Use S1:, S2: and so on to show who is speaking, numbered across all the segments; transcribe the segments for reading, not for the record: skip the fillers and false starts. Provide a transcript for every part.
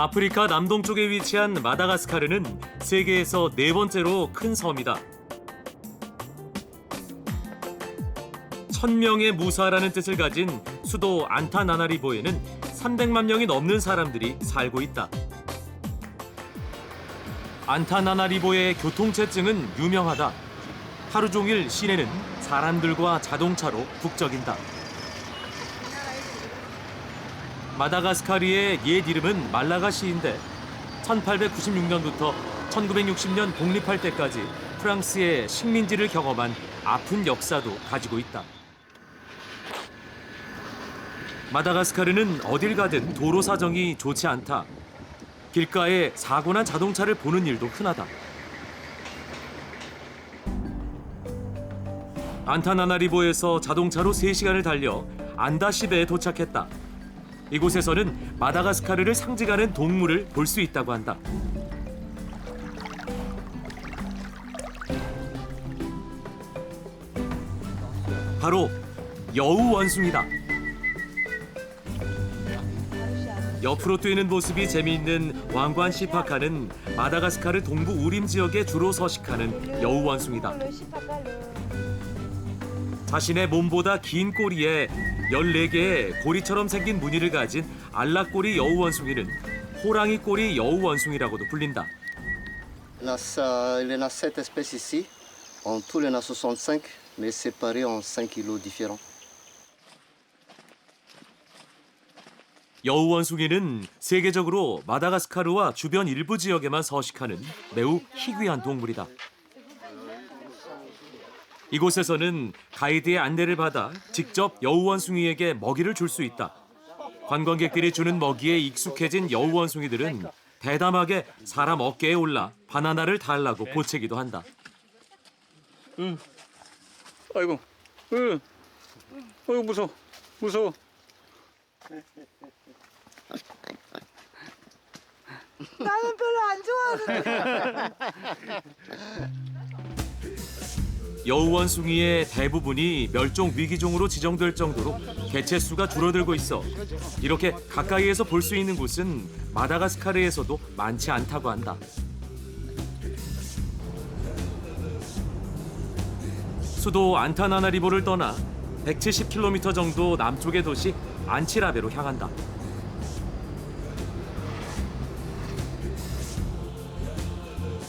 S1: 아프리카 남동쪽에 위치한 마다가스카르는 세계에서 네 번째로 큰 섬이다. 1000명의 무사라는 뜻을 가진 수도 안타나나리보에는 300만 명이 넘는 사람들이 살고 있다. 안타나나리보의 교통체증은 유명하다. 하루 종일 시내는 사람들과 자동차로 북적인다. 마다가스카르의 옛 이름은 말라가시인데 1896년부터 1960년 독립할 때까지 프랑스의 식민지를 경험한 아픈 역사도 가지고 있다. 마다가스카르는 어딜 가든 도로 사정이 좋지 않다. 길가에 사고 난 자동차를 보는 일도 흔하다. 안타나나리보에서 자동차로 3시간을 달려 안다시베에 도착했다. 이곳에서는 마다가스카르를 상징하는 동물을 볼 수 있다고 한다. 바로 여우 원숭이다. 옆으로 뛰는 모습이 재미있는 왕관 시파카는 마다가스카르 동부 우림 지역에 주로 서식하는 여우 원숭이다. 자신의 몸보다 긴 꼬리에 14개의 고리처럼 생긴 무늬를 가진 알락꼬리 여우 원숭이는 호랑이 꼬리 여우 원숭이라고도 불린다.
S2: Il y en a 7 espèces ici. En tout, il y en a 65, mais séparés en 5 îlots différents.
S1: 여우 원숭이는 세계적으로 마다가스카르와 주변 일부 지역에만 서식하는 매우 희귀한 동물이다. 이곳에서는 가이드의 안내를 받아 직접 여우 원숭이에게 먹이를 줄 수 있다. 관광객들이 주는 먹이에 익숙해진 여우 원숭이들은 대담하게 사람 어깨에 올라 바나나를 달라고 보채기도 한다.
S3: 아이고, 아이고 무서워.
S4: 나는 별로 안 좋아하는데.
S1: 여우 원숭이의 대부분이 멸종 위기종으로 지정될 정도로 개체수가 줄어들고 있어 이렇게 가까이에서 볼 수 있는 곳은 마다가스카르에서도 많지 않다고 한다. 수도 안타나나리보를 떠나 170km 정도 남쪽의 도시 안치라베로 향한다.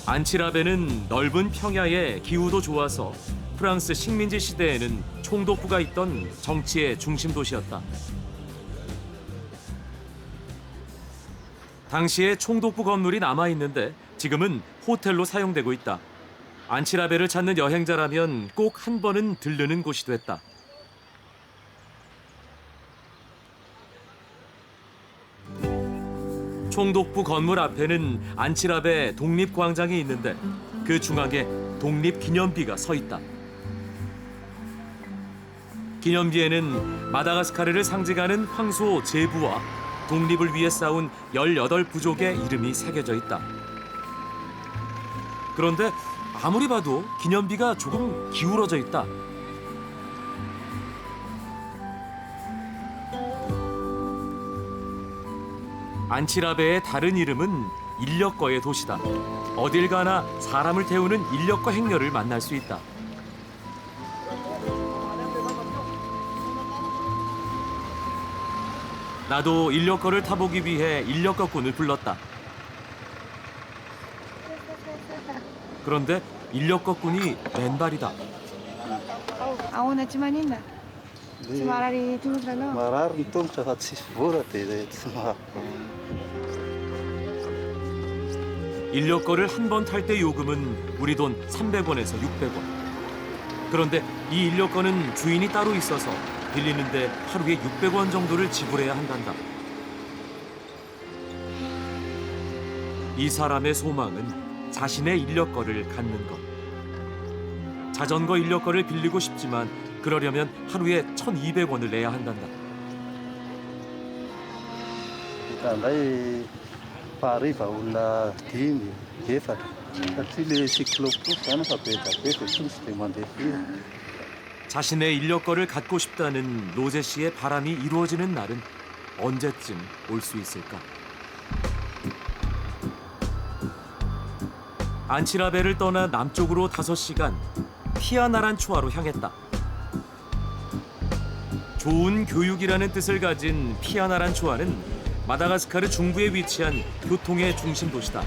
S1: 안치라베는 넓은 평야에 기후도 좋아서 프랑스 식민지 시대에는 총독부가 있던 정치의 중심 도시였다. 당시에 총독부 건물이 남아있는데 지금은 호텔로 사용되고 있다. 안치라베를 찾는 여행자라면 꼭 한 번은 들르는 곳이 됐다. 총독부 건물 앞에는 안치라베 독립광장이 있는데 그 중앙에 독립기념비가 서 있다. 기념비에는 마다가스카르를 상징하는 황소 제부와 독립을 위해 싸운 18부족의 이름이 새겨져 있다. 그런데 아무리 봐도 기념비가 조금 기울어져 있다. 안치라베의 다른 이름은 인력거의 도시다. 어딜 가나 사람을 태우는 인력거 행렬을 만날 수 있다. 나도 인력거를 타보기 위해 인력거꾼을 불렀다. 그런데 인력거꾼이 맨발이다.
S4: 아오나 치마닌다. 치마라리 두르라노.
S2: Marar, então, já está se fora,
S1: 인력거를 한 번 탈 때 요금은 우리 돈 300원에서 600원. 그런데 이 인력거는 주인이 따로 있어서 빌리는데 하루에 600원 정도를 지불해야 한단다. 이 사람의 소망은 자신의 인력거를 갖는 것. 자전거 인력거를 빌리고 싶지만 그러려면 하루에 1,200원을 내야 한단다.
S2: Arriva una team che fa il ciclo hanno sapete questo sistemante
S1: 자신의 인력거를 갖고 싶다는 로제 씨의 바람이 이루어지는 날은 언제쯤 올 수 있을까? 안치라베를 떠나 남쪽으로 5시간 피아나란초아로 향했다. 좋은 교육이라는 뜻을 가진 피아나란초아는 마다가스카르 중부에 위치한 교통의 중심 도시다.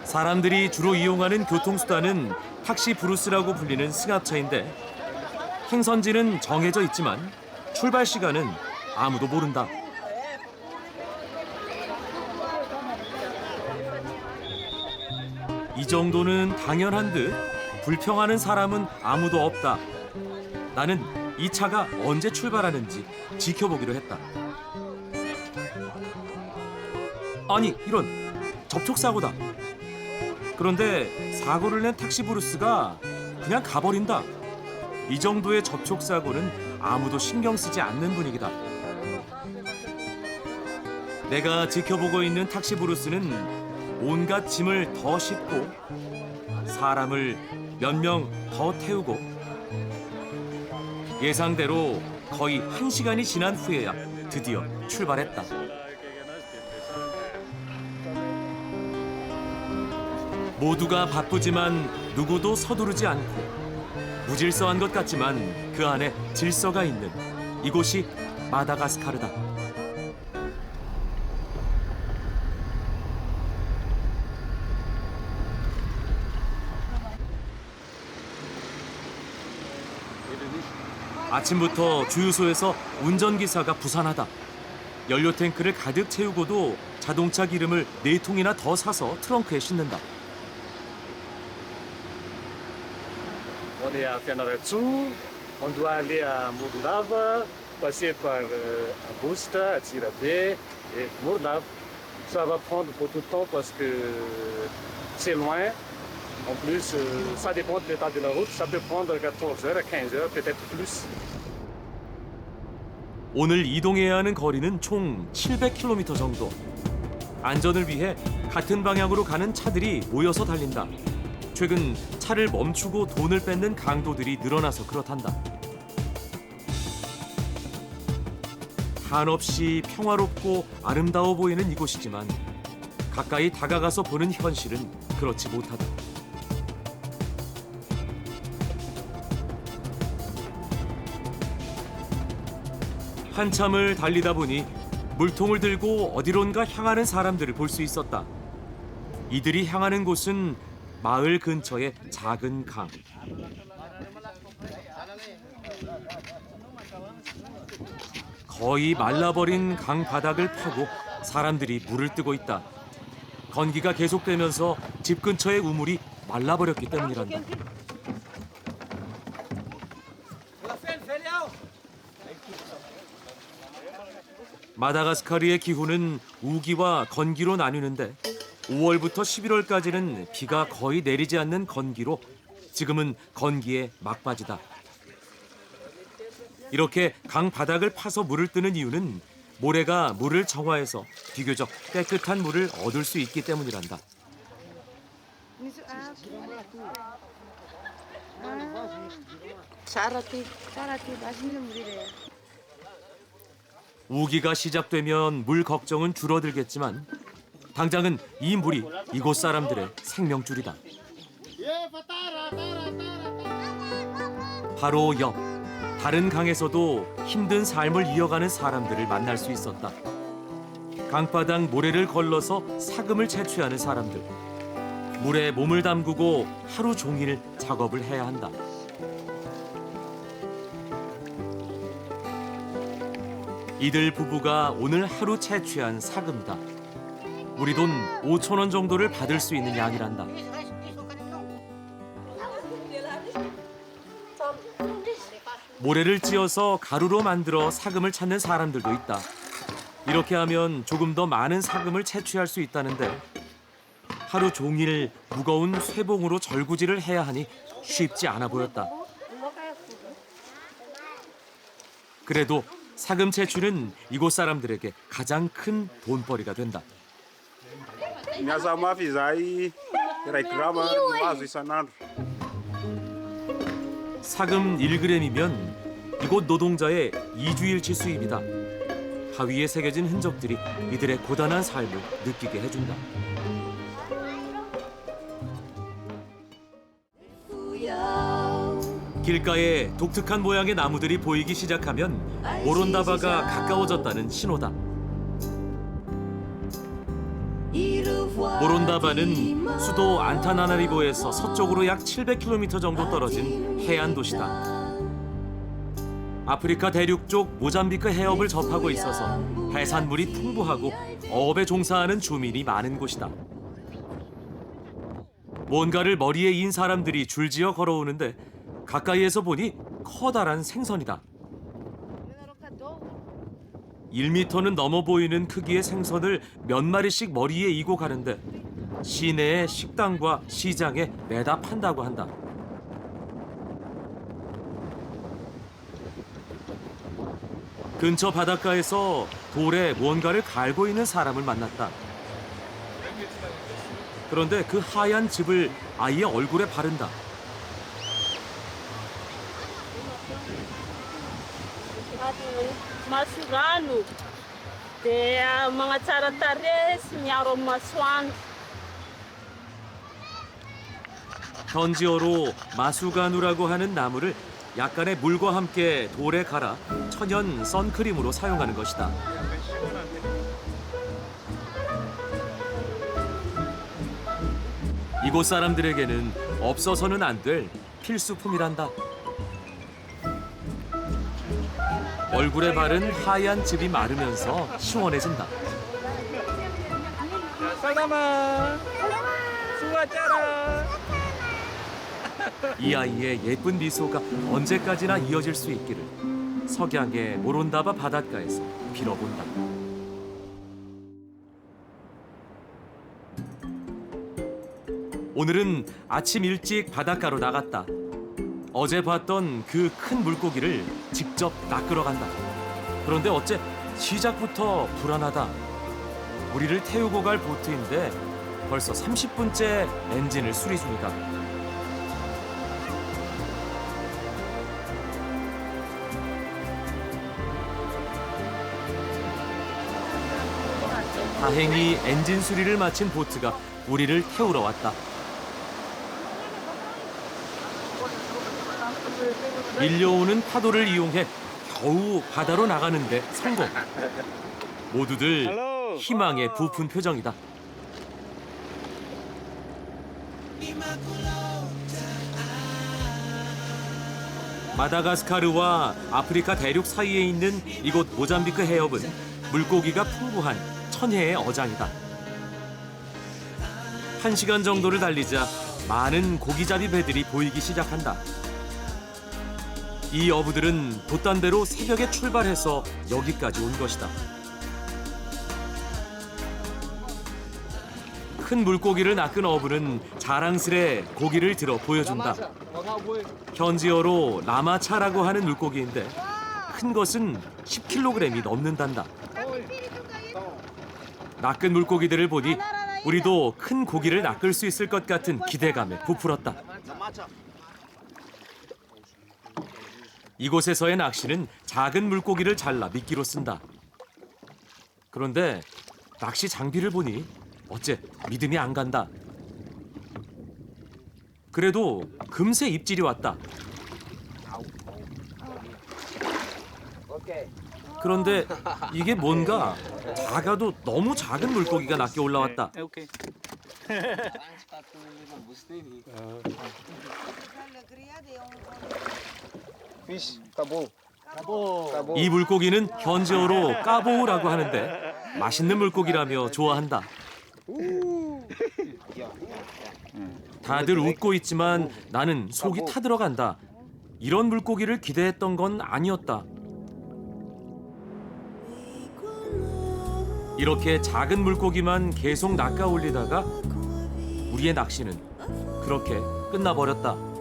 S1: 사람들이 주로 이용하는 교통수단은 탁시 브루스라고 불리는 승합차인데 행선지는 정해져 있지만 출발 시간은 아무도 모른다. 이 정도는 당연한 듯 불평하는 사람은 아무도 없다. 나는 이 차가 언제 출발하는지 지켜보기로 했다. 아니, 이런 접촉사고다. 그런데 사고를 낸 택시 브루스가 그냥 가버린다. 이 정도의 접촉사고는 아무도 신경 쓰지 않는 분위기다. 내가 지켜보고 있는 택시 브루스는 온갖 짐을 더 싣고 사람을 몇 명 더 태우고 예상대로 거의 1시간이 지난 후에야 드디어 출발했다. 모두가 바쁘지만 누구도 서두르지 않고 무질서한 것 같지만 그 안에 질서가 있는 이곳이 마다가스카르다. 아침부터 주유소에서 운전기사가 부산하다. 연료 탱크를 가득 채우고도 자동차 기름을 4통이나 더 사서 트렁크에 싣는다.
S5: On est à Fianarantsoa, on doit aller à Morlava, passer par Augusta, à Tirabé et Morlava. Ça va prendre beaucoup de temps parce que c'est loin. En plus, ça dépend de l'état de la route. Ça peut prendre 14 heures, 15 heures, peut-être plus.
S1: 오늘 이동해야 하는 거리는 총 700km 정도. 안전을 위해 같은 방향으로 가는 차들이 모여서 달린다. 최근 차를 멈추고 돈을 뺏는 강도들이 늘어나서 그렇단다. 한없이 평화롭고 아름다워 보이는 이곳이지만 가까이 다가가서 보는 현실은 그렇지 못하다. 한참을 달리다 보니 물통을 들고 어디론가 향하는 사람들을 볼 수 있었다. 이들이 향하는 곳은 마을 근처의 작은 강. 거의 말라버린 강 바닥을 파고 사람들이 물을 뜨고 있다. 건기가 계속되면서 집 근처의 우물이 말라버렸기 때문이란다. 마다가스카르의 기후는 우기와 건기로 나뉘는데 5월부터 11월까지는 비가 거의 내리지 않는 건기로 지금은 건기의 막바지다. 이렇게 강 바닥을 파서 물을 뜨는 이유는 모래가 물을 정화해서 비교적 깨끗한 물을 얻을 수 있기 때문이란다.
S4: 짜라티 맛있는 물이래요.
S1: 우기가 시작되면 물 걱정은 줄어들겠지만 당장은 이 물이 이곳 사람들의 생명줄이다. 바로 옆 다른 강에서도 힘든 삶을 이어가는 사람들을 만날 수 있었다. 강바닥 모래를 걸러서 사금을 채취하는 사람들. 물에 몸을 담그고 하루 종일 작업을 해야 한다. 이들 부부가 오늘 하루 채취한 사금이다. 우리 돈 5,000원 정도를 받을 수 있는 양이란다. 모래를 찧어서 가루로 만들어 사금을 찾는 사람들도 있다. 이렇게 하면 조금 더 많은 사금을 채취할 수 있다는데 하루 종일 무거운 쇠봉으로 절구질을 해야 하니 쉽지 않아 보였다. 그래도 사금 채취는 이곳 사람들에게 가장 큰 돈벌이가 된다.
S6: Minhas amáveis aí reclamam mais isso não.
S1: 사금 1g이면 이곳 노동자의 2주일치 수입이다. 바위에 새겨진 흔적들이 이들의 고단한 삶을 느끼게 해준다. 길가에 독특한 모양의 나무들이 보이기 시작하면 모론다바가 가까워졌다는 신호다. 모론다바는 수도 안타나나리보에서 서쪽으로 약 700km 정도 떨어진 해안 도시다. 아프리카 대륙 쪽 모잠비크 해협을 접하고 있어서 해산물이 풍부하고 어업에 종사하는 주민이 많은 곳이다. 뭔가를 머리에 인 사람들이 줄지어 걸어오는데 가까이에서 보니 커다란 생선이다. 1m는 넘어 보이는 크기의 생선을 몇 마리씩 머리에 이고 가는데 시내의 식당과 시장에 매다 판다고 한다. 근처 바닷가에서 돌에 무언가를 갈고 있는 사람을 만났다. 그런데 그 하얀 즙을 아이의 얼굴에 바른다.
S7: Masugano. Kaya mga tsaratares, miaro maswan.
S1: 현지어로 마수가누라고 하는 나무를 약간의 물과 함께 돌에 갈아 천연 선크림으로 사용하는 것이다. 이곳 사람들에게는 없어서는 안 될 필수품이란다. 얼굴에 바른 하얀 즙이 마르면서 시원해진다.
S3: 살다마. 수고하자라.
S1: 이 아이의 예쁜 미소가 언제까지나 이어질 수 있기를 석양의 모론다바 바닷가에서 빌어본다. 오늘은 아침 일찍 바닷가로 나갔다. 어제 봤던 그 큰 물고기를 직접 낚으러 간다. 그런데 어째 시작부터 불안하다. 우리를 태우고 갈 보트인데 벌써 30분째 엔진을 수리 중이다. 다행히 엔진 수리를 마친 보트가 우리를 태우러 왔다. 밀려오는 파도를 이용해 겨우 바다로 나가는데 성공. 모두들 희망에 부푼 표정이다. 마다가스카르와 아프리카 대륙 사이에 있는 이곳 모잠비크 해협은 물고기가 풍부한 천혜의 어장이다. 1시간 정도를 달리자 많은 고기잡이 배들이 보이기 시작한다. 이 어부들은 돛단배로 새벽에 출발해서 여기까지 온 것이다. 큰 물고기를 낚은 어부는 자랑스레 고기를 들어 보여준다. 현지어로 라마차라고 하는 물고기인데 큰 것은 10kg이 넘는단다. 낚은 물고기들을 보니 우리도 큰 고기를 낚을 수 있을 것 같은 기대감에 부풀었다. 이곳에서의 낚시는 작은 물고기를 잘라 미끼로 쓴다. 그런데 낚시 장비를 보니 어째 믿음이 안 간다. 그래도 금세 입질이 왔다. 그런데 이게 뭔가 작아도 너무 작은 물고기가 낚여 올라왔다.
S3: 오케이.
S1: 이 물고기는 현지어로 까보우라고 하는데 맛있는 물고기라며 좋아한다. 다들 웃고 있지만 나는 속이 타들어간다. 이런 물고기를 기대했던 건 아니었다. 이렇게 작은 물고기만 계속 낚아 올리다가 우리의 낚시는 그렇게 끝나버렸다.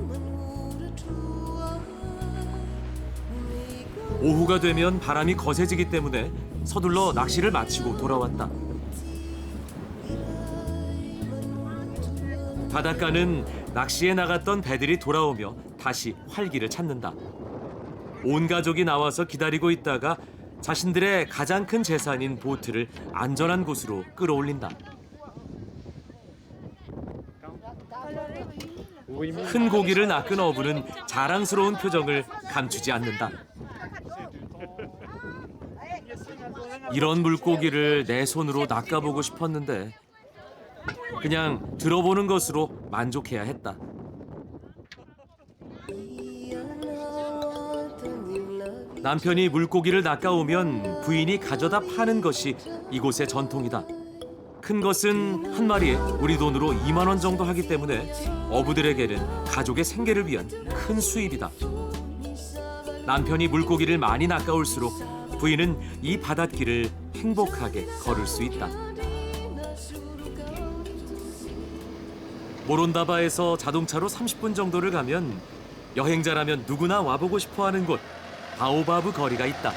S1: 오후가 되면 바람이 거세지기 때문에 서둘러 낚시를 마치고 돌아왔다. 바닷가는 낚시에 나갔던 배들이 돌아오며 다시 활기를 찾는다. 온 가족이 나와서 기다리고 있다가 자신들의 가장 큰 재산인 보트를 안전한 곳으로 끌어올린다. 큰 고기를 낚은 어부는 자랑스러운 표정을 감추지 않는다. 이런 물고기를 내 손으로 낚아보고 싶었는데 그냥 들어보는 것으로 만족해야 했다. 남편이 물고기를 낚아오면 부인이 가져다 파는 것이 이곳의 전통이다. 큰 것은 한 마리에 우리 돈으로 2만 원 정도 하기 때문에 어부들에게는 가족의 생계를 위한 큰 수입이다. 남편이 물고기를 많이 낚아올수록 부인은 이 바닷길을 행복하게 걸을 수 있다. 모론다바에서 자동차로 30분 정도를 가면 여행자라면 누구나 와보고 싶어하는 곳 바오바브 거리가 있다.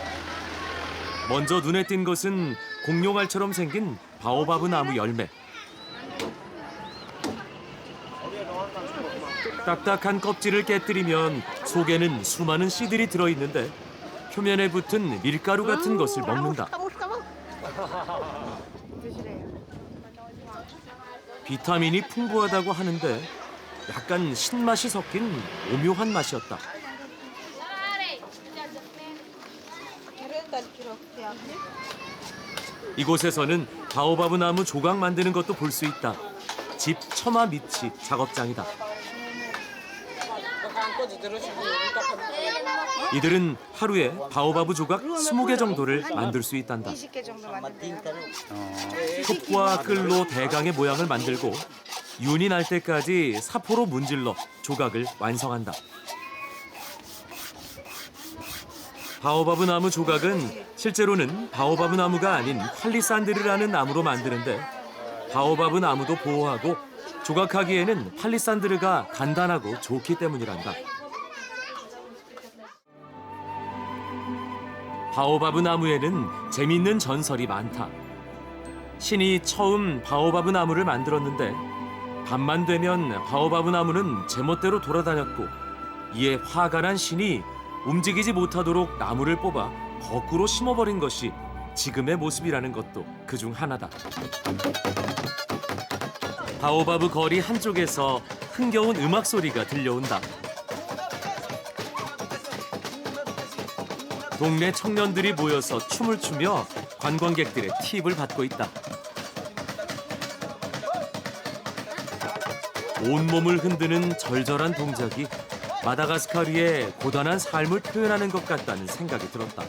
S1: 먼저 눈에 띈 것은 공룡알처럼 생긴 바오바브 나무 열매. 딱딱한 껍질을 깨뜨리면 속에는 수많은 씨들이 들어있는데 표면에 붙은 밀가루 같은 것을 먹는다. 비타민이 풍부하다고 하는데 약간 신맛이 섞인 오묘한 맛이었다. 이곳에서는 바오바브 나무 조각 만드는 것도 볼 수 있다. 집 처마 밑이 작업장이다. 이들은 하루에 바오바브 조각 20개 정도를 만들 수 있단다.
S4: 20개 정도 만든대요.
S1: 톱과 끌로 대강의 모양을 만들고 윤이 날 때까지 사포로 문질러 조각을 완성한다. 바오바브 나무 조각은 실제로는 바오바브 나무가 아닌 팔리산드르라는 나무로 만드는데 바오바브 나무도 보호하고 조각하기에는 팔리산드르가 단단하고 좋기 때문이란다. 바오바브 나무에는 재미있는 전설이 많다. 신이 처음 바오바브 나무를 만들었는데 밤만 되면 바오바브 나무는 제멋대로 돌아다녔고 이에 화가 난 신이 움직이지 못하도록 나무를 뽑아 거꾸로 심어버린 것이 지금의 모습이라는 것도 그중 하나다. 바오바브 거리 한쪽에서 흥겨운 음악 소리가 들려온다. 동네 청년들이 모여서 춤을 추며 관광객들의 팁을 받고 있다. 온몸을 흔드는 절절한 동작이 마다가스카르의 고단한 삶을 표현하는 것 같다는 생각이 들었다.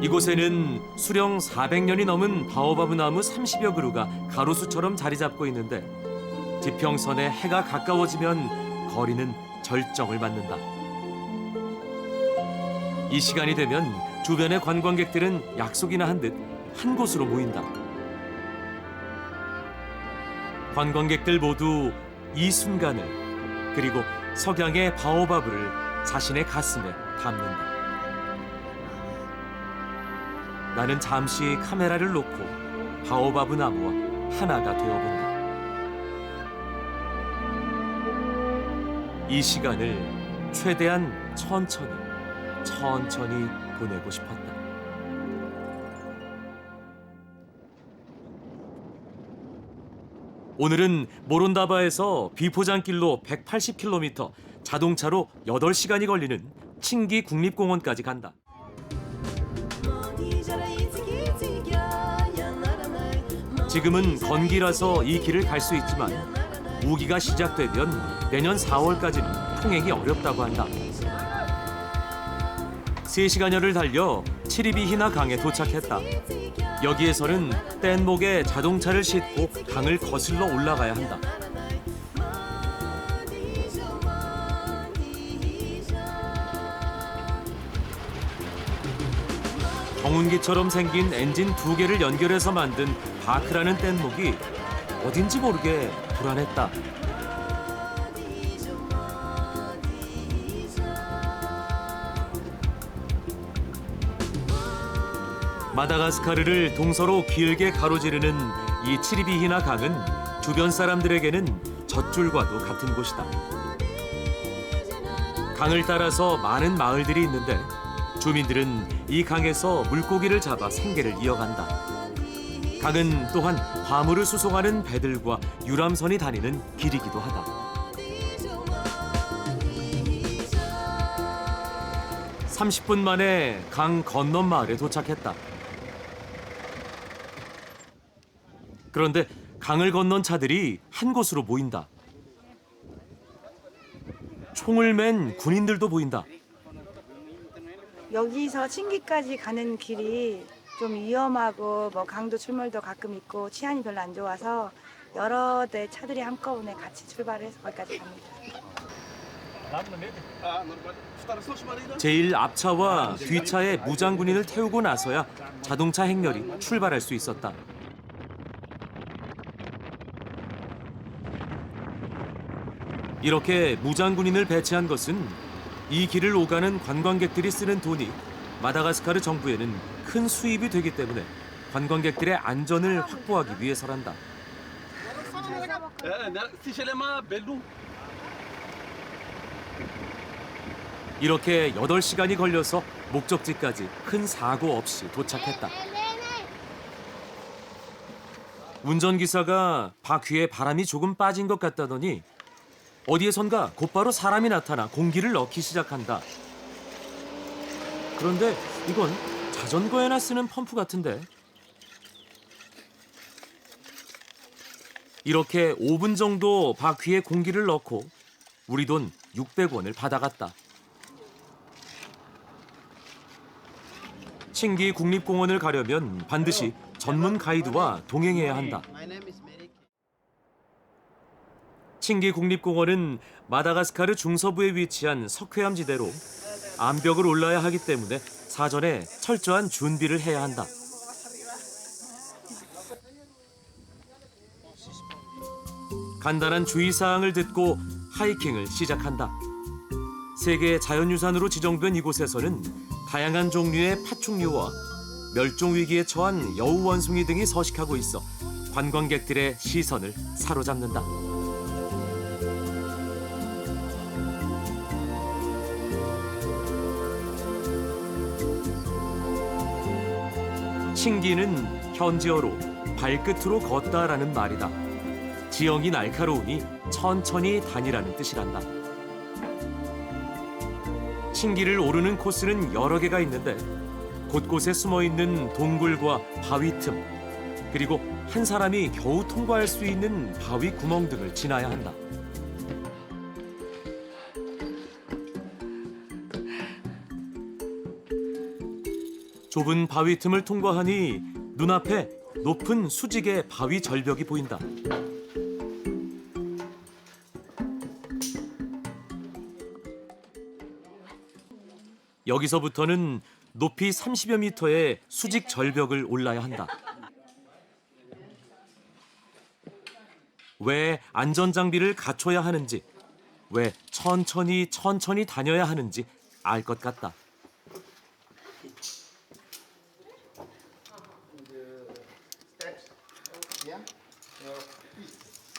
S1: 이곳에는 수령 400년이 넘은 바오바브 나무 30여 그루가 가로수처럼 자리 잡고 있는데 지평선에 해가 가까워지면 거리는 절정을 맞는다. 이 시간이 되면 주변의 관광객들은 약속이나 한 듯 한 곳으로 모인다. 관광객들 모두 이 순간을 그리고 석양의 바오바브를 자신의 가슴에 담는다. 나는 잠시 카메라를 놓고 바오바브 나무와 하나가 되어본다. 이 시간을 최대한 천천히 보내고 싶었다. 오늘은 모론다바에서 비포장길로 180km, 자동차로 8시간이 걸리는 칭기 국립공원까지 간다. 지금은 건기라서 이 길을 갈 수 있지만 우기가 시작되면 내년 4월까지는 통행이 어렵다고 한다. 3시간여를 달려 치리비히나 강에 도착했다. 여기에서는 뗏목에 자동차를 싣고 강을 거슬러 올라가야 한다. 경운기처럼 생긴 엔진 2개를 연결해서 만든 바크라는 뗏목이 어딘지 모르게 불안했다. 마다가스카르를 동서로 길게 가로지르는 이 치리비히나 강은 주변 사람들에게는 젖줄과도 같은 곳이다. 강을 따라서 많은 마을들이 있는데 주민들은 이 강에서 물고기를 잡아 생계를 이어간다. 강은 또한 화물을 수송하는 배들과 유람선이 다니는 길이기도 하다. 30분 만에 강 건넌 마을에 도착했다. 그런데 강을 건넌 차들이 한 곳으로 모인다. 총을 맨 군인들도 보인다.
S4: 여기서 친기까지 가는 길이 좀 위험하고 뭐 강도 출몰도 가끔 있고 치안이 별로 안 좋아서 여러 대 차들이 한꺼번에 같이 출발을 해서 거기까지 갑니다.
S1: 제일 앞차와 뒤차에 무장군인을 태우고 나서야 자동차 행렬이 출발할 수 있었다. 이렇게 무장군인을 배치한 것은 이 길을 오가는 관광객들이 쓰는 돈이 마다가스카르 정부에는 큰 수입이 되기 때문에 관광객들의 안전을 확보하기 위해서란다. 이렇게 8시간이 걸려서 목적지까지 큰 사고 없이 도착했다. 운전기사가 바퀴에 바람이 조금 빠진 것 같다더니 어디에선가 곧바로 사람이 나타나 공기를 넣기 시작한다. 그런데 이건 자전거에나 쓰는 펌프 같은데. 이렇게 5분 정도 바퀴에 공기를 넣고 우리 돈 600원을 받아갔다. 칭기 국립공원을 가려면 반드시 전문 가이드와 동행해야 한다. 칭기 국립공원은 마다가스카르 중서부에 위치한 석회암지대로 암벽을 올라야 하기 때문에 사전에 철저한 준비를 해야 한다. 간단한 주의사항을 듣고 하이킹을 시작한다. 세계 자연유산으로 지정된 이곳에서는 다양한 종류의 파충류와 멸종위기에 처한 여우원숭이 등이 서식하고 있어 관광객들의 시선을 사로잡는다. 칭기는 현지어로 발끝으로 걷다라는 말이다. 지형이 날카로우니 천천히 다니라는 뜻이란다. 칭기를 오르는 코스는 여러 개가 있는데 곳곳에 숨어있는 동굴과 바위 틈, 그리고 한 사람이 겨우 통과할 수 있는 바위 구멍 등을 지나야 한다. 좁은 바위 틈을 통과하니 눈앞에 높은 수직의 바위 절벽이 보인다. 여기서부터는 높이 30여 미터의 수직 절벽을 올라야 한다. 왜 안전장비를 갖춰야 하는지, 왜 천천히 다녀야 하는지 알 것 같다.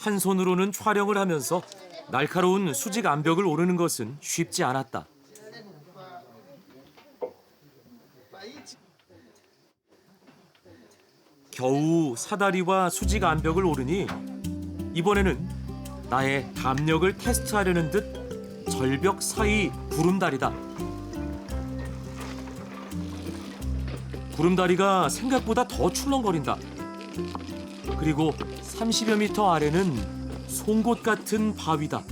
S1: 한 손으로는 촬영을 하면서 날카로운 수직 암벽을 오르는 것은 쉽지 않았다. 겨우 사다리와 수직 암벽을 오르니 이번에는 나의 담력을 테스트하려는 듯 절벽 사이 구름다리다. 구름다리가 생각보다 더 출렁거린다. 그리고 30여 미터 아래는 송곳 같은 바위다.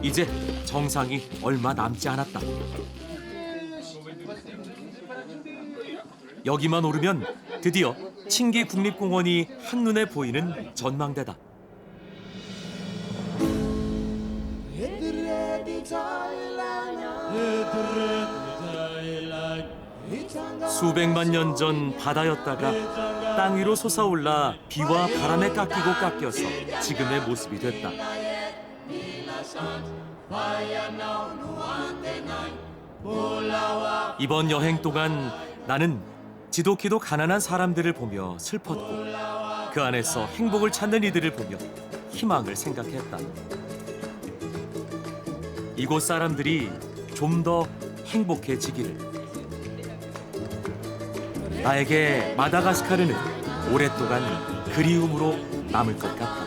S1: 이제 정상이 얼마 남지 않았다. 여기만 오르면 드디어 칭기 국립공원이 한눈에 보이는 전망대다. 수백만 년 전 바다였다가 땅 위로 솟아올라 비와 바람에 깎이고 깎여서 지금의 모습이 됐다. 이번 여행 동안 나는 지독히도 가난한 사람들을 보며 슬펐고 그 안에서 행복을 찾는 이들을 보며 희망을 생각했다. 이곳 사람들이 좀 더 행복해지기를. 나에게 마다가스카르는 오랫동안 그리움으로 남을 것 같다.